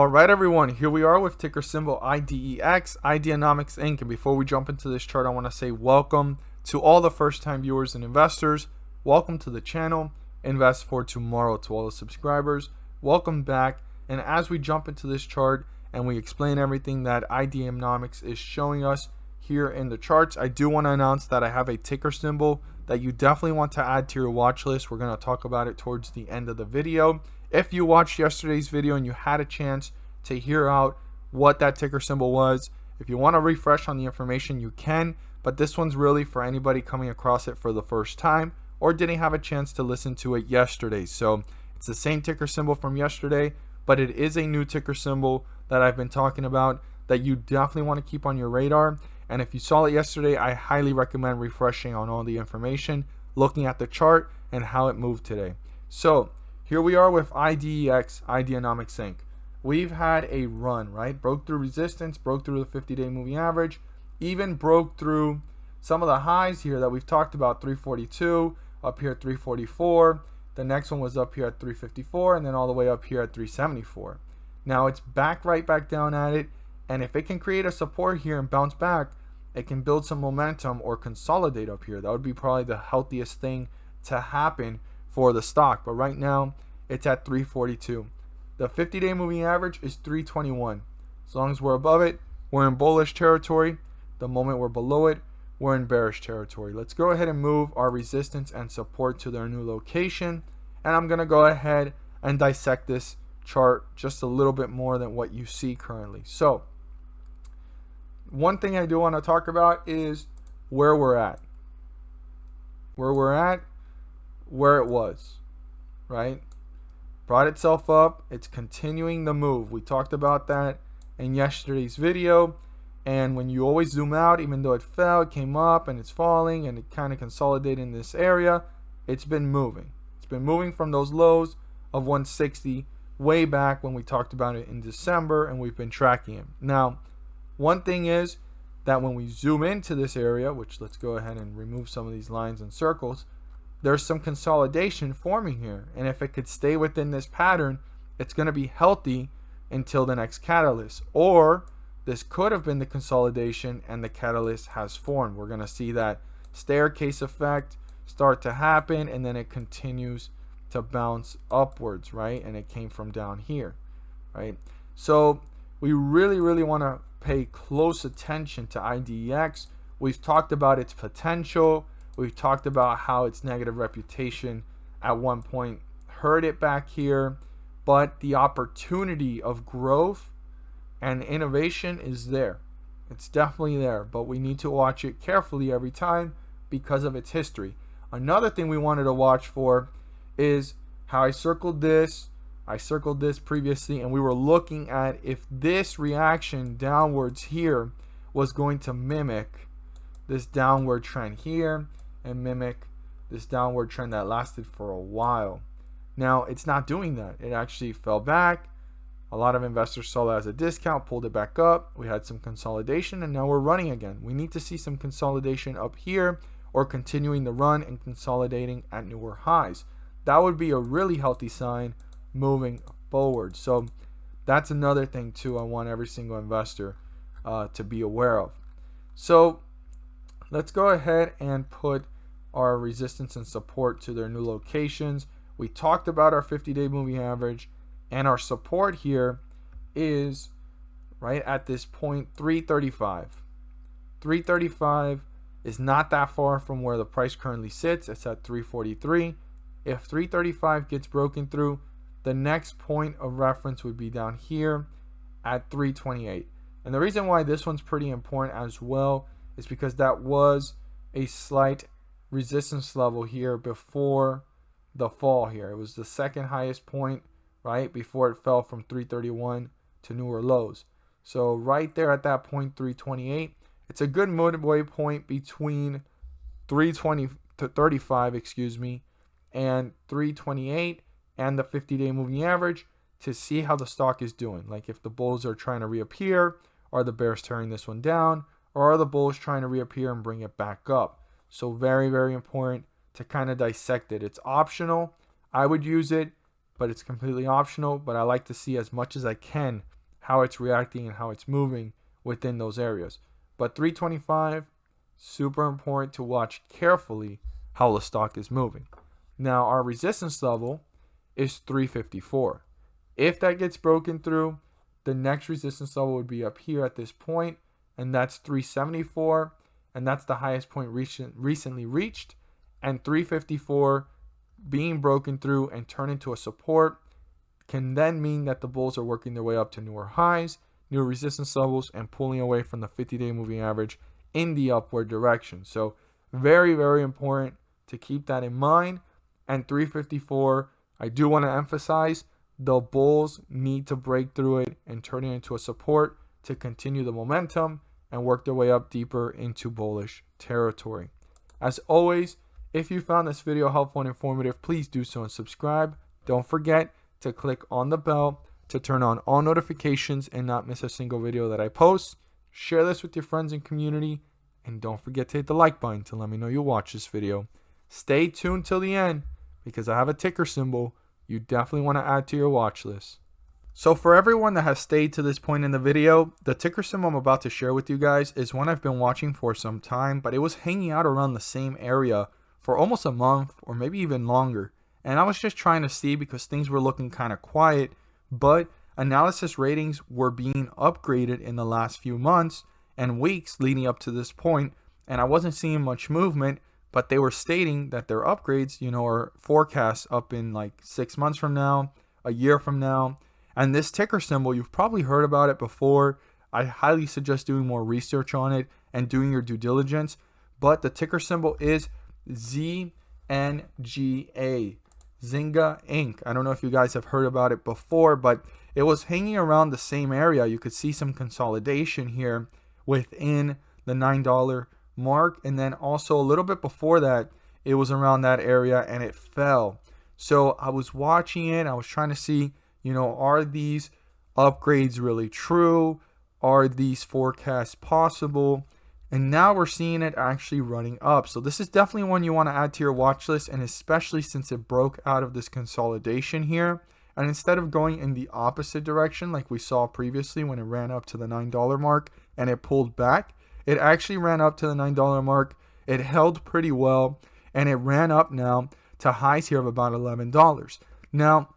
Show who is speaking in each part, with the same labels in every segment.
Speaker 1: All right, everyone, here we are with ticker symbol IDEX, Ideanomics Inc. And before we jump into this chart, I want to say welcome to all the first-time viewers and investors. Welcome to the channel, Invest for Tomorrow. To all the subscribers, welcome back. And as we jump into this chart and we explain everything that Ideanomics is showing us here in the charts, I do want to announce that I have a ticker symbol that you definitely want to add to your watch list. We're going to talk about it towards the end of the video. If you watched yesterday's video and you had a chance to hear out what that ticker symbol was, if you want to refresh on the information, you can, but this one's really for anybody coming across it for the first time or didn't have a chance to listen to it yesterday. So it's the same ticker symbol from yesterday, but it is a new ticker symbol that I've been talking about that you definitely want to keep on your radar. And if you saw it yesterday, I highly recommend refreshing on all the information, looking at the chart and how it moved today. So here we are with IDEX, Ideanomics Inc. We've had a run, right? Broke through resistance, broke through the 50-day moving average, even broke through some of the highs here that we've talked about, 342, up here at 344. The next one was up here at 354, and then all the way up here at 374. Now it's back right back down at it, and if it can create a support here and bounce back, it can build some momentum or consolidate up here. That would be probably the healthiest thing to happen for the stock, but right now it's at 342. The 50-day moving average is 321. As long as we're above it, we're in bullish territory. The moment we're below it, we're in bearish territory. Let's go ahead and move our resistance and support to their new location, and I'm gonna go ahead and dissect this chart just a little bit more than what you see currently. So one thing I do want to talk about is where we're at, where it was, right? Brought itself up. It's continuing the move. We talked about that in yesterday's video. And when you always zoom out, even though it fell, it came up and it's falling and it kind of consolidated in this area, it's been moving. It's been moving from those lows of 160 way back when we talked about it in December, and we've been tracking it. Now, one thing is that when we zoom into this area, which let's go ahead and remove some of these lines and circles, there's some consolidation forming here. And if it could stay within this pattern, it's going to be healthy until the next catalyst. Or this could have been the consolidation and the catalyst has formed. We're going to see that staircase effect start to happen, and then it continues to bounce upwards, right? And it came from down here, right? So we really want to pay close attention to IDEX. We've talked about its potential. We've talked about how its negative reputation at one point hurt it back here, but the opportunity of growth and innovation is there. It's definitely there, but we need to watch it carefully every time because of its history. Another thing we wanted to watch for is how I circled this previously, and we were looking at if this reaction downwards here was going to mimic this downward trend here and mimic this downward trend that lasted for a while. Now it's not doing that. It actually fell back. A lot of investors saw that as a discount, pulled it back up. We had some consolidation, and now we're running again. We need to see some consolidation up here or continuing the run and consolidating at newer highs. That would be a really healthy sign moving forward. So that's another thing too I want every single investor to be aware of. So let's go ahead and put our resistance and support to their new locations. We talked about our 50-day moving average, and our support here is right at this point 335. 335 is not that far from where the price currently sits. It's at 343. If 335 gets broken through, the next point of reference would be down here at 328. And the reason why this one's pretty important as well is because that was a slight resistance level here before the fall here. It was the second highest point, right, before it fell from 331 to newer lows. So right there at that point, 328, it's a good midway point between 320 to 35, and 328 and the 50-day moving average to see how the stock is doing. Like if the bulls are trying to reappear, are the bears tearing this one down, or are the bulls trying to reappear and bring it back up? So very important to kind of dissect it. It's optional. I would use it, but it's completely optional. But I like to see as much as I can how it's reacting and how it's moving within those areas. But 325, super important to watch carefully how the stock is moving. Now our resistance level is 354. If that gets broken through, the next resistance level would be up here at this point, and that's 374, and that's the highest point recently reached. And 354 being broken through and turn into a support can then mean that the bulls are working their way up to newer highs, new resistance levels, and pulling away from the 50-day moving average in the upward direction. So very, very important to keep that in mind. And 354, I do want to emphasize, the bulls need to break through it and turn it into a support to continue the momentum and work their way up deeper into bullish territory. As always, if you found this video helpful and informative, please do so and subscribe. Don't forget to click on the bell to turn on all notifications and not miss a single video that I post. Share this with your friends and community, and don't forget to hit the like button to let me know you watch this video. Stay tuned till the end because I have a ticker symbol you definitely want to add to your watch list. So for everyone that has stayed to this point in the video, the ticker symbol I'm about to share with you guys is one I've been watching for some time, but it was hanging out around the same area for almost a month or maybe even longer. And I was just trying to see because things were looking kind of quiet, but analysis ratings were being upgraded in the last few months and weeks leading up to this point, and I wasn't seeing much movement, but they were stating that their upgrades, are forecasts up in like 6 months from now, a year from now. And this ticker symbol, you've probably heard about it before. I highly suggest doing more research on it and doing your due diligence. But the ticker symbol is ZNGA, Zynga Inc. I don't know if you guys have heard about it before, but it was hanging around the same area. You could see some consolidation here within the $9 mark, and then also a little bit before that it was around that area and it fell. So I was watching it, I was trying to see, are these upgrades really true? Are these forecasts possible? And now we're seeing it actually running up. So this is definitely one you want to add to your watch list, and especially since it broke out of this consolidation here, and instead of going in the opposite direction like we saw previously when it ran up to the $9 mark and it pulled back, it actually ran up to the $9 mark. It held pretty well, and it ran up now to highs here of about $11. Now,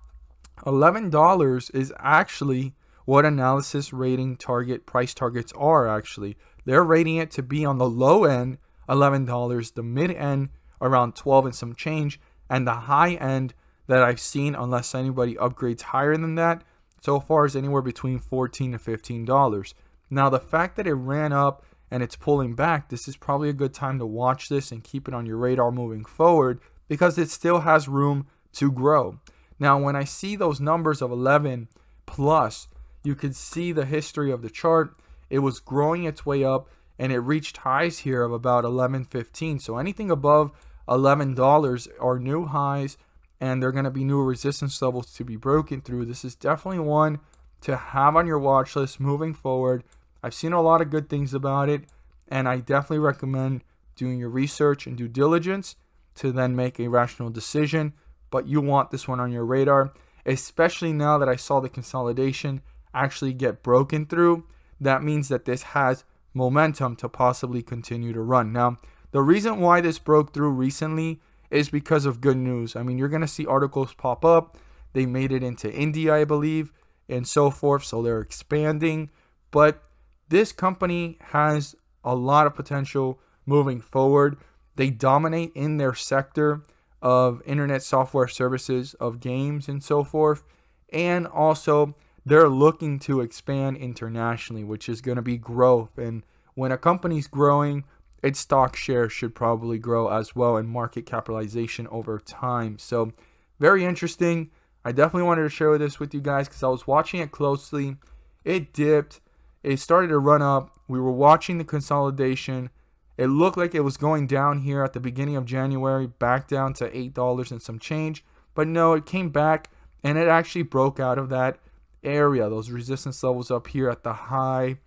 Speaker 1: $11 is actually what analysis rating price targets are actually. They're rating it to be on the low end, $11, the mid end around 12 and some change, and the high end that I've seen, unless anybody upgrades higher than that, so far is anywhere between $14 to $15. Now, the fact that it ran up and it's pulling back, this is probably a good time to watch this and keep it on your radar moving forward because it still has room to grow. Now, when I see those numbers of 11 plus, you could see the history of the chart. It was growing its way up and it reached highs here of about $11.15. So anything above $11 are new highs, and they're going to be new resistance levels to be broken through. This is definitely one to have on your watch list moving forward. I've seen a lot of good things about it, and I definitely recommend doing your research and due diligence to then make a rational decision. But you want this one on your radar, especially now that I saw the consolidation actually get broken through. That means that this has momentum to possibly continue to run. Now, the reason why this broke through recently is because of good news. I mean, you're going to see articles pop up. They made it into India, I believe, and so forth. So they're expanding. But this company has a lot of potential moving forward. They dominate in their sector of internet software services, of games and so forth. And also, they're looking to expand internationally, which is going to be growth. And when a company's growing, its stock share should probably grow as well, and market capitalization over time. So very interesting. I definitely wanted to share this with you guys because I was watching it closely. It dipped. It started to run up. We were watching the consolidation. It looked like it was going down here at the beginning of January, back down to $8 and some change. But no, it came back and it actually broke out of that area, those resistance levels up here at the high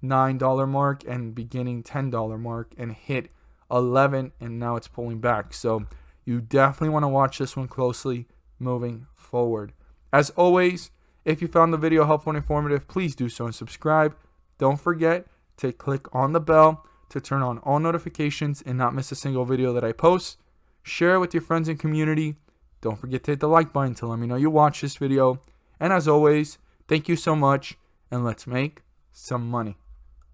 Speaker 1: $9 mark and beginning $10 mark, and hit 11, and now it's pulling back. So you definitely want to watch this one closely moving forward. As always, if you found the video helpful and informative, please do so and subscribe. Don't forget to click on the bell to turn on all notifications and not miss a single video that I post. Share it with your friends and community. Don't forget to hit the like button to let me know you watched this video. And as always, thank you so much, and let's make some money.